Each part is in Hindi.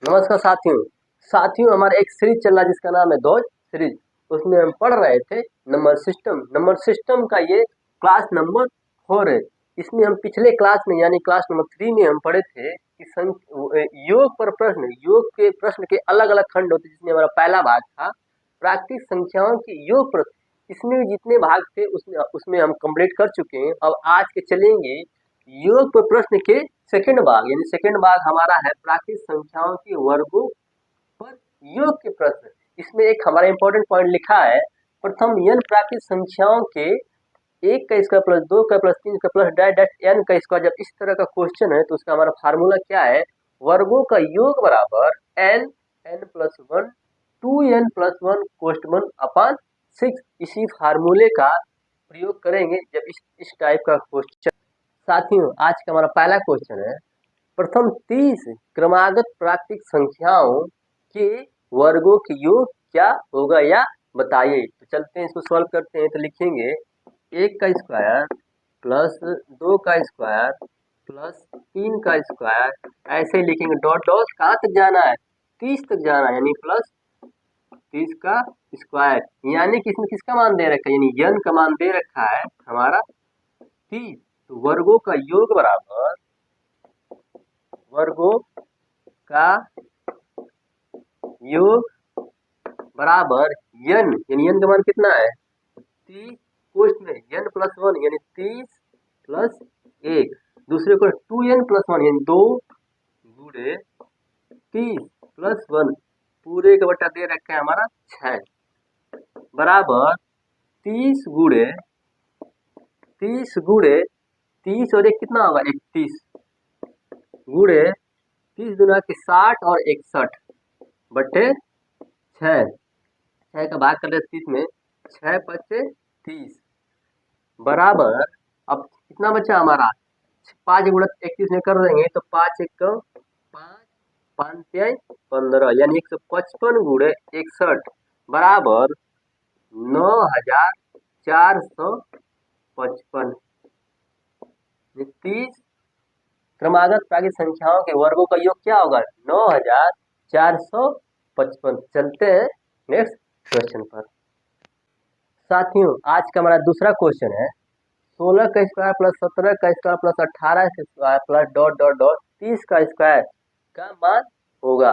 नमस्कार साथियों। हमारा एक सीरीज चल रहा है जिसका नाम है ध्वज सीरीज। उसमें हम पढ़ रहे थे नंबर सिस्टम का ये क्लास नंबर 4 है। इसमें हम पिछले क्लास में यानी क्लास नंबर 3 में हम पढ़े थे कि योग के प्रश्न के अलग अलग खंड होते, जिसमें हमारा पहला भाग था प्राकृतिक संख्याओं के योग प्रश्न। इसमें भी जितने भाग थे उसमें उसमें हम कंप्लीट कर चुके हैं। अब आज के चलेंगे योग पर प्रश्न के सेकंड भाग, यानी सेकंड भाग हमारा है प्राकृतिक संख्याओं के वर्गों पर योग के प्रश्न। इसमें एक हमारा इंपॉर्टेंट पॉइंट लिखा है, प्रथम n प्राकृतिक संख्याओं के 1 का स्क्वायर प्लस 2 का प्लस 3 का प्लस डैश डैश n का स्क्वायर। जब इस तरह का क्वेश्चन है तो उसका हमारा फार्मूला क्या है? वर्गों का योग बराबर n प्लस 1 2n प्लस 1 कोष्ट 1 अपान 6। इसी फार्मूले का प्रयोग करेंगे जब इस टाइप का क्वेश्चन। साथियों, आज का हमारा पहला क्वेश्चन है, प्रथम 30 क्रमागत प्राकृतिक संख्याओं के वर्गों के योग क्या होगा या बताइए। तो चलते हैं, इसको सॉल्व करते हैं। तो लिखेंगे 1 का स्क्वायर प्लस 2 का स्क्वायर प्लस 3 का स्क्वायर, ऐसे ही लिखेंगे। डॉट डॉट कहाँ तक जाना है? 30 तक जाना है, यानी प्लस 30 का स्क्वायर। यानी कि इसमें किसका मान दे रखा है? यानी n का मान दे रखा है हमारा 30। तो वर्गों का योग बराबर वर्गों का योग बराबर n, यानी n का मान कितना है? 30 कोष्ठ में n प्लस 1 यानी 30 प्लस 1, दूसरे को 2n प्लस 1 यानी 2 गुणे 30 प्लस 1 पूरे का बटा दे रखा है हमारा 6 बराबर 30 गुणे 30 और 1 कितना होगा? 31 गुणे 30 गुना के 60 और 61 बटे 6 का भाग कर लेते 30 में, 6 पचे 30 बराबर, अब कितना बचा हमारा? 5 गुणा 31 में कर देंगे तो 5 1 5 5 15 यानी 155 गुणे 61 बराबर 9455। 30 क्रमागत प्राकृतिक संख्याओं के वर्गों का योग क्या होगा? 9455। चलते हैं नेक्स्ट क्वेश्चन पर। साथियों, आज का हमारा दूसरा क्वेश्चन है, 16 का स्क्वायर प्लस 17 का स्क्वायर प्लस 18 का square plus dot dot dot 30 का स्क्वायर का मान होगा।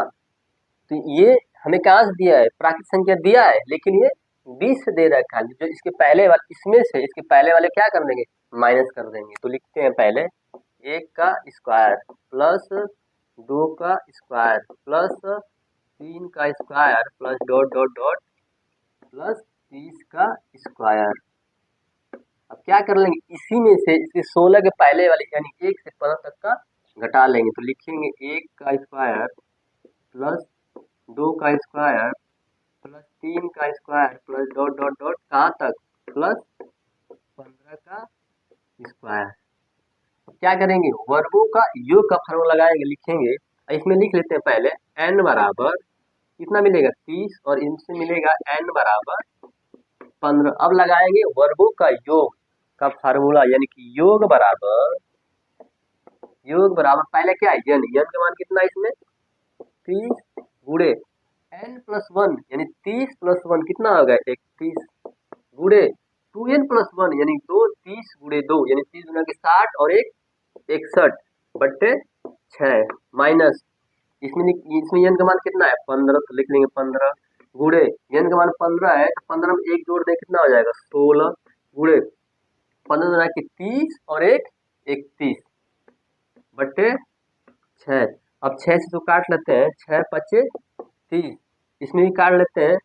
तो ये हमें कहाँ से दिया है? प्राकृतिक संख्या दिया है, लेकिन ये 20 से दे रखा है। जो इसके पहले वाले, इसमें से इसके पहले वाले क्या कर देंगे? माइनस कर देंगे। तो लिखते हैं पहले 1 का स्क्वायर प्लस 2 का स्क्वायर प्लस 3 का square plus dot dot dot plus 30 का स्क्वायर। अब क्या कर लेंगे? इसी में से इसके 16 के पहले वाले यानी 1 से 15 तक का घटा लेंगे। तो लिखेंगे 1 का स्क्वायर प्लस 2 का स्क्वायर प्लस 3 का square plus dot dot dot कहाँ तक? प्लस 15 का स्क्वायर। क्या करेंगे? वर्गों का योग का फॉर्मूला लगाएंगे। लिखेंगे, इसमें लिख लेते हैं पहले n बराबर कितना मिलेगा? 30 और इनसे मिलेगा n बराबर 15। अब लगाएंगे वर्गों का योग का फार्मूला, यानी कि योग बराबर पहले क्या है? n का मान कितना है इसमें? 30 गुणे n प्लस 1 यानी 30 प्लस 1 कितना होगा? 31 गुणे 2n प्लस 1 यानी 2 30 गुणे 2 यानी 30 गुना के 60 और 1 61 बट्टे 6 माइनस इसमें n का मान कितना है? 15। तो लिख लेंगे 15 गुणे n का मान 15 है तो 15 में 1 जोड़ दें कितना हो जाएगा? 16 गुणे 15 गुना के 30 और 1 31 बट्टे 6। अब 6 से तो काट लेते हैं, 6 पचे 30, इसमें भी काट लेते हैं,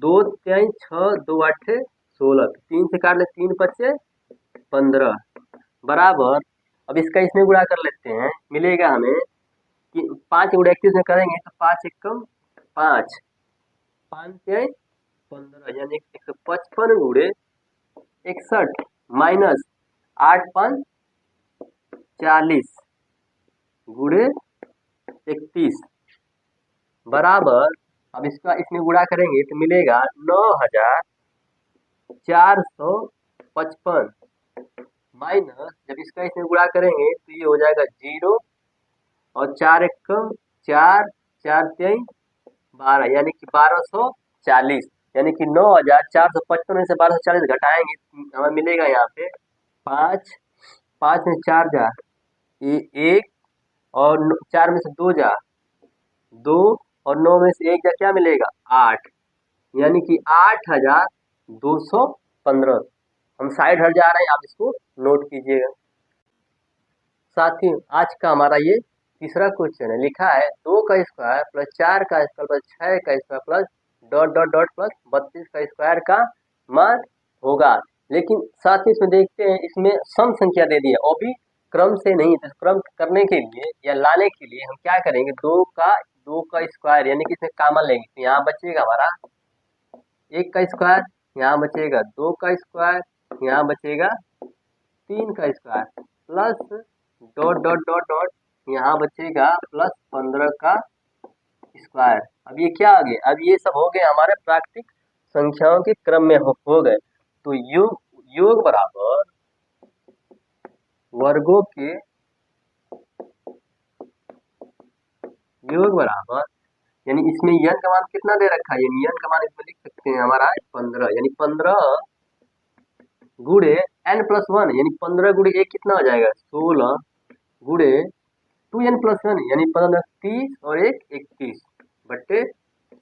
2 3 6 2 8 16, 3 से काट ले 3 पचे 15 बराबर। अब इसका इसमें गुणा कर लेते हैं, मिलेगा हमें कि 5 गुणा 31 में करेंगे तो 5 एकम 5 5 15 यानी 155 गुणे 61 माइनस 8 5 40 गुणे 31 बराबर। अब इसका इसमें गुणा करेंगे तो मिलेगा 9455 माइनस, जब इसका इसमें गुणा करेंगे तो ये हो जाएगा 0 और 4 एकम 4 4 3 12 यानी कि 1240, यानी कि 9455 में से 1240 घटाएंगे हमें मिलेगा यहाँ पे 5, 5 में 4 जा 1 और 4 में से 2 जा 2 और 9 में से 1 जा क्या मिलेगा 8, यानी कि 8215। हम साइड हट जा रहे हैं, आप इसको नोट कीजिएगा। साथियों आज का हमारा ये तीसरा क्वेश्चन है, लिखा है 2 का स्क्वायर प्लस 4 का स्क्वायर प्लस 6 का square plus dot dot dot plus 32 का स्क्वायर का मान होगा। लेकिन साथ ही इसमें देखते हैं, इसमें सम संख्या दे दी है और भी क्रम से नहीं, तो क्रम करने के लिए या लाने के लिए हम क्या करेंगे, 2 का स्क्वायर यानी कि इसमें कॉमन लेंगे, तो यहाँ बचेगा हमारा 1 का स्क्वायर, यहाँ बचेगा 2 का स्क्वायर, यहाँ बचेगा 3 का square plus dot dot dot dot यहाँ बचेगा प्लस 15 का स्क्वायर। अब ये क्या आ गए, अब ये सब हो गए हमारे प्राकृतिक संख्याओं के क्रम में हो गए। तो योग बराबर वर्गों के योग बराबर, यानी इसमें n का मान कितना दे रखा है, यानी n का मान इसमें लिख सकते हैं हमारा 15, यानी 15 गुणे n+1, यानी 15 गुणे 1 कितना हो जाएगा 16 गुणे 2n+1 यानी 15 30 और 1 31 बट्टे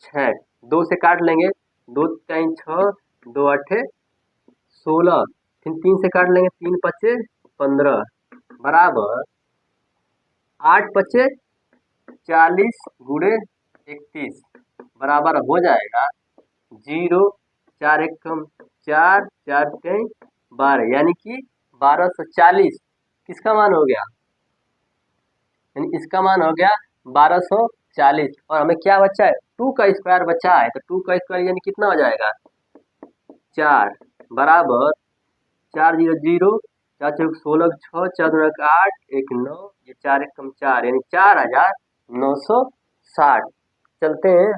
6, 2 से काट लेंगे, 2 3 6 2 8 16, फिर 3 से काट लेंगे, 3 5 15 बराबर 8 5 40 गुणे 31 बराबर हो जाएगा 0 4 1 कम 4 4 3 12, यानी कि 1240 किसका मान हो गया, यानी इसका मान हो गया 1240। और हमें क्या बचा है 2 का स्क्वायर बचा है, तो 2 का स्क्वायर यानी कितना हो जाएगा 4 बराबर 4 0 0 4 4 16 6 4 2 8 1 9, ये 4 1 कम 4 यानी 4960। चलते हैं,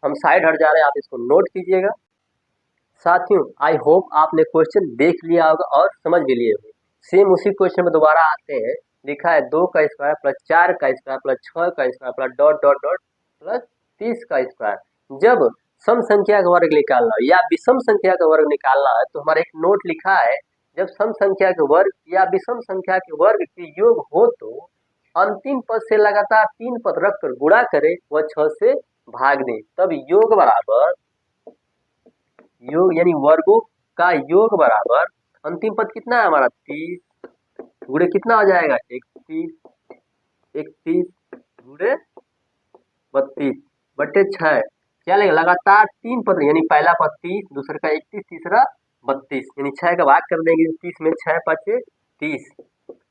हम साइड हट जा रहे हैं, आप इसको नोट कीजिएगा। साथियों आई होप आपने क्वेश्चन देख लिया होगा और समझ भी लिए होंगे। सेम उसी क्वेश्चन में दोबारा आते हैं, लिखा है 2 का स्क्वायर प्लस 4 का स्क्वायर प्लस 6 का square plus dot dot dot plus 30 का स्क्वायर। जब सम संख्या का वर्ग निकालना हो या विषम संख्या का वर्ग निकालना है, तो हमारा एक नोट लिखा है, जब सम संख्या के वर्ग या विषम संख्या के वर्ग के योग हो तो अंतिम पद से लगातार 3 पद रखकर गुणा करें व 6 से भाग दें, तब योग बराबर योग यानी वर्गों का योग बराबर अंतिम पद कितना है हमारा 30 गुणे कितना हो जाएगा 31 गुणे 32 बट्टे 6, क्या लगेगा लगातार 3 पद यानी पहला पद 30, दूसरा का 31, तीसरा 32, यानी 6 का भाग कर देंगे 30 में 6 5 30।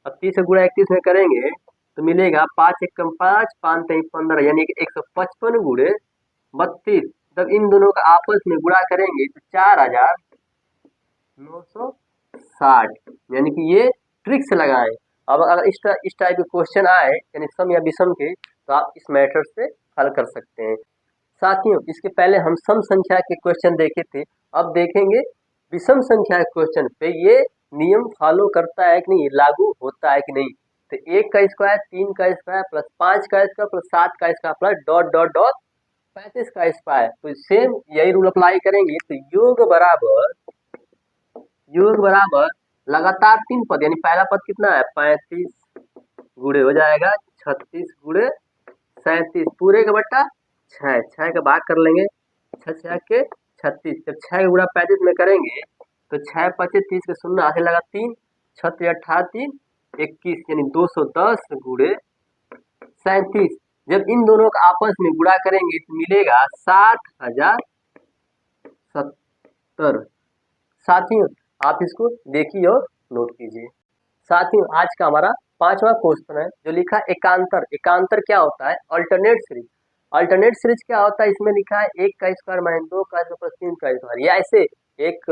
अब 30 गुणा 31 में करेंगे तो मिलेगा 5 1 कम 5 5 3 15, यानी कि 155 गुणे 32। तब इन दोनों का आपस में गुणा करेंगे तो 4960, यानी कि ये ट्रिक से लगाएं। अब अगर इस टाइप के क्वेश्चन आए यानी सम या विषम के, तो आप इस मेथड से हल कर सकते हैं। साथियों इसके पहले हम सम संख्या के क्वेश्चन देखे थे, अब देखेंगे विषम संख्या के क्वेश्चन पे ये नियम फॉलो करता है कि नहीं, लागू होता है कि नहीं। तो 1 का स्क्वायर 3 का स्क्वायर प्लस 5 का स्क्वायर प्लस 7 का square plus dot dot dot 35 का स्क्वायर, तो सेम यही रूल अप्लाई करेंगे। तो योग बराबर लगातार 3 पद, यानी पहला पद कितना है 35 गुणे हो जाएगा 36 गुणे 37 पूरे का बट्टा 6, 6 का भाग कर लेंगे 6 6 के 36, जब 6 गुणा 35 में करेंगे तो 6 5 30 के शून्य हाथ लगा 3 6 18 3 21, यानी 210 गुणे 37। जब इन दोनों का आपस में गुणा करेंगे तो मिलेगा 60,070। साथियों आप इसको देखिए और नोट कीजिए। साथियों आज का हमारा 5वां क्वेश्चन है जो लिखा एकांतर। एकांतर क्या होता है, अल्टरनेट सीरीज। अल्टरनेट सीरीज क्या होता है, इसमें लिखा है 1 का स्क्वायर माइनस 2 का स्क्वायर प्लस 3 का स्क्वायर, या ऐसे एक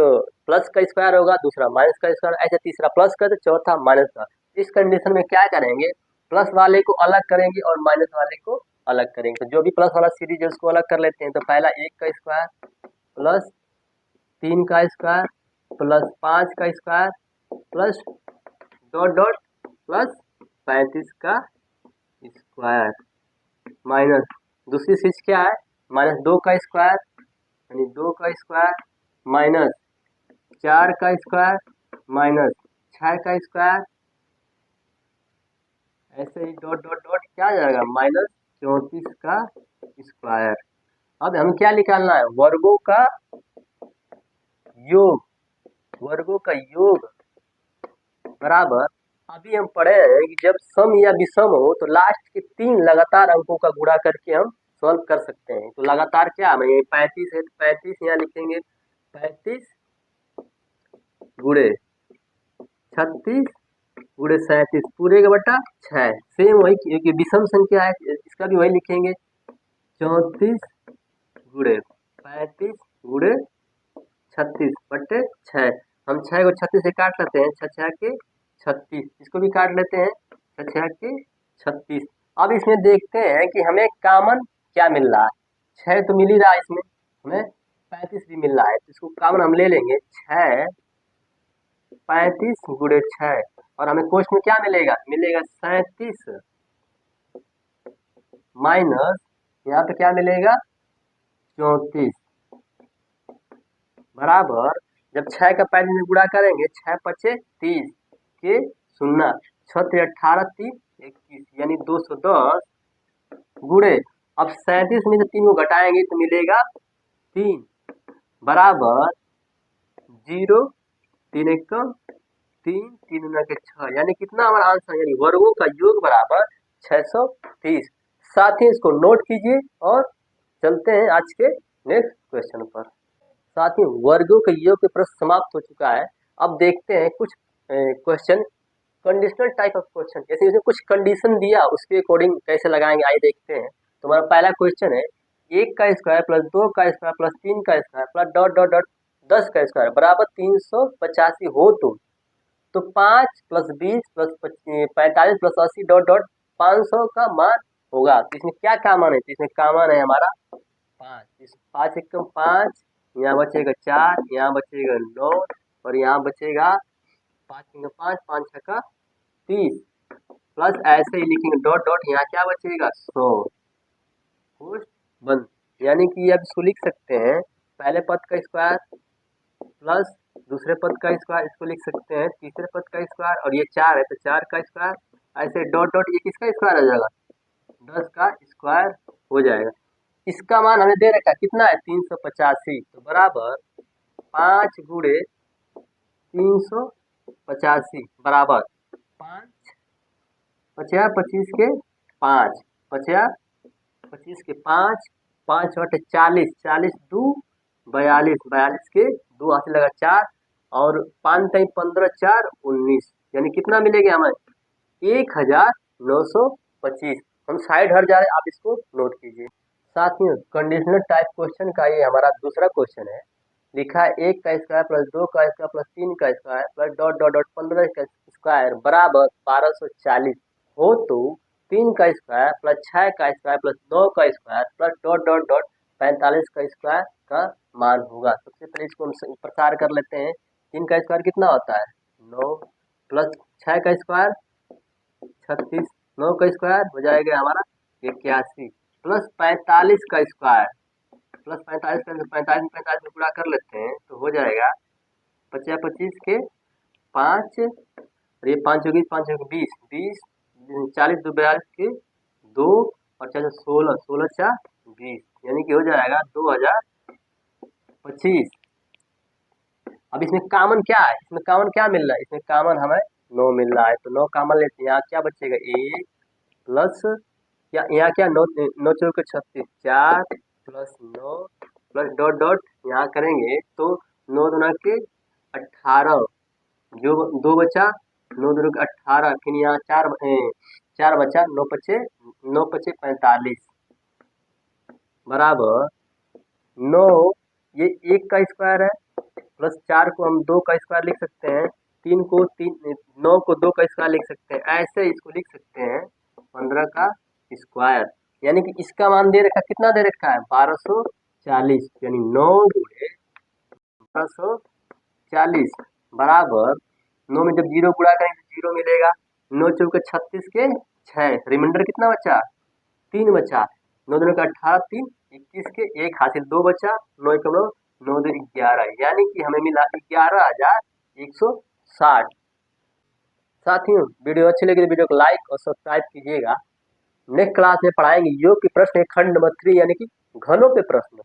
प्लस का स्क्वायर होगा, दूसरा माइनस का स्क्वायर, ऐसे तीसरा प्लस का तो चौथा माइनस का। इस कंडीशन में क्या करेंगे, प्लस वाले को अलग करेंगे और माइनस वाले को अलग करेंगे। तो जो भी प्लस वाला सीरीज है उसको अलग कर लेते हैं। तो पहला 1 का स्क्वायर प्लस 3 का स्क्वायर प्लस 5 का square plus dot dot plus 35 का स्क्वायर माइनस दूसरी चीज क्या है, -2 का स्क्वायर यानी 2 का स्क्वायर माइनस 4 का स्क्वायर माइनस 6 का स्क्वायर, ऐसे ही डॉट डॉट डॉट क्या आ जाएगा -34 का स्क्वायर। अब हमें क्या निकालना है, वर्गों का योग, वर्गों का योग बराबर। अभी हम पढ़े हैं कि जब सम या विषम हो तो लास्ट के 3 लगातार अंकों का गुणा करके हम सॉल्व कर सकते हैं। तो लगातार क्या है, 35 है तो 35 यहाँ लिखेंगे, 35 गुणे 36 गुणे 37 पूरे का बटा 6। सेम वही क्योंकि विषम संख्या है इसका भी वही लिखेंगे, 34 गुणे 35 गुणे 36 बटे 6। हम 6 को 36 से काट लेते हैं, 6 6 के 36, इसको भी काट लेते हैं, 6 6 के 36। अब इसमें देखते हैं कि हमें कॉमन क्या मिल रहा है। 6 तो मिल ही रहा है, इसमें हमें 35 भी मिल रहा है, तो इसको कॉमन हम ले लेंगे, 6 35 गुणे 6 और हमें कोष्ठ में क्या मिलेगा, मिलेगा 37 माइनस यहाँ पे क्या मिलेगा 34 बराबर। जब 6 का 35 में गुणा करेंगे, 6 पचे 30 के 0, 6 18 3 21 यानी 210 गुणे। अब 37 में से 3 को घटाएंगे तो मिलेगा 3 बराबर 0 3 1 3 3 9 के 6 यानी कितना हमारा आंसर, यानी वर्गों का योग बराबर 630। साथ ही इसको नोट कीजिए और चलते हैं आज के नेक्स्ट क्वेश्चन पर। साथ ही वर्गों के योग के प्रश्न समाप्त हो चुका है। अब देखते हैं कुछ question conditional type of question, जैसे इसमें कुछ कंडीशन दिया उसके अकॉर्डिंग कैसे लगाएंगे, आइए देखते हैं। तो हमारा पहला क्वेश्चन है 1 का स्क्वायर प्लस 2 का स्क्वायर प्लस 3 का square plus dot dot dot 10 का स्क्वायर बराबर 385 हो तो 5 plus 20 plus 45 plus 80 dot dot 500 का मान होगा। तो इसमें क्या कॉमन है, तो इसमें कॉमन है हमारा 5। 5 1 5, यहाँ बचेगा 4, यहाँ बचेगा 9 और यहाँ बचेगा 5 5 5 6 का 30 प्लस ऐसे ही लिखेंगे डॉट डॉट, यहाँ क्या बचेगा 100 कोष्ठ बंद। यानी कि अब इसको लिख सकते हैं, पहले पद का स्क्वायर प्लस दूसरे पद का स्क्वायर, इसको लिख सकते हैं तीसरे पद का स्क्वायर, और ये 4 है तो 4 का स्क्वायर, ऐसे डॉट डॉट ये किसका स्क्वायर हो जाएगा 10 का स्क्वायर हो जाएगा। इसका मान हमें दे रखा है कितना है 385, तो बराबर 5 गुणे 385 बराबर 5 पचा 25 के 5 पचा 25 के 5 5 बटे 40 40 2 42 42 के 2 हाथ लगा 4 और 5 टाइम 15 4 19 यानी कितना मिलेगा हमें 1925। हम साइड हट जा रहे हैं, आप इसको नोट कीजिए। साथ ही कंडीशनल टाइप क्वेश्चन का ये हमारा दूसरा क्वेश्चन है, लिखा है 1 का स्क्वायर प्लस 2 का स्क्वायर प्लस 3 का square plus dot dot dot 15 का स्क्वायर बराबर 1240 हो तो 3 का स्क्वायर प्लस 6 का स्क्वायर प्लस 9 का square plus dot dot dot 45 का स्क्वायर का मान होगा। सबसे पहले इसको हम प्रसार कर लेते हैं। 3 का स्क्वायर कितना होता है 9 प्लस 6 का स्क्वायर 36, 9 का स्क्वायर हो जाएगा हमारा 81 प्लस 45 का स्क्वायर प्लस 45 का 45 45 में पूरा कर लेते हैं तो हो जाएगा 25 25 के 5 और ये 5 होगी 5 होगी 20 20 40 2 42 के 2 और 4 16 16 4 20 यानी कि हो जाएगा 2025। अब इसमें कॉमन क्या है, इसमें कॉमन क्या मिल रहा है, इसमें कॉमन हमें 9 मिल रहा है तो 9 कॉमन लेते हैं। यहाँ क्या बचेगा 1 प्लस यहाँ क्या 9 9 चौके 36 4 प्लस 9 प्लस डॉट डॉट यहाँ करेंगे तो 9 दूना के 18 जो 2 बचा 9 दूना के 18 फिर यहाँ 4 बचा 9 पचे 45 बराबर 9 ये 1 का स्क्वायर है प्लस 4 को हम 2 का स्क्वायर लिख सकते हैं, 3 को 9 को 2 का स्क्वायर लिख सकते हैं, ऐसे इसको लिख सकते हैं 15 का स्क्वायर। यानी कि इसका मान दे रखा कितना दे रखा है 1240 यानी 9 गुणे 1240 बराबर 9 में जब 0 गुणा करेंगे तो 0 मिलेगा, 9 चौके 36 के 6 रिमाइंडर कितना बचा 3 बचा 9 दिनों का 18 3 21 के 1 हासिल 2 बचा, 9 एकम 9, 9 2 11, यानी कि हमें मिला 11,160। साथियों, वीडियो अच्छी लगी तो वीडियो को लाइक और सब्सक्राइब कीजिएगा। नेक्स्ट क्लास में पढ़ाएंगे योग के प्रश्न खंड नंबर 3 यानी कि घनों पे प्रश्न।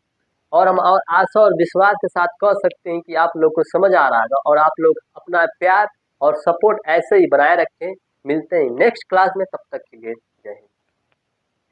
और हम और आशा और विश्वास के साथ कह सकते हैं कि आप लोग को समझ आ रहा होगा और आप लोग अपना प्यार और सपोर्ट ऐसे ही बनाए रखें। मिलते हैं नेक्स्ट क्लास में, तब तक के लिए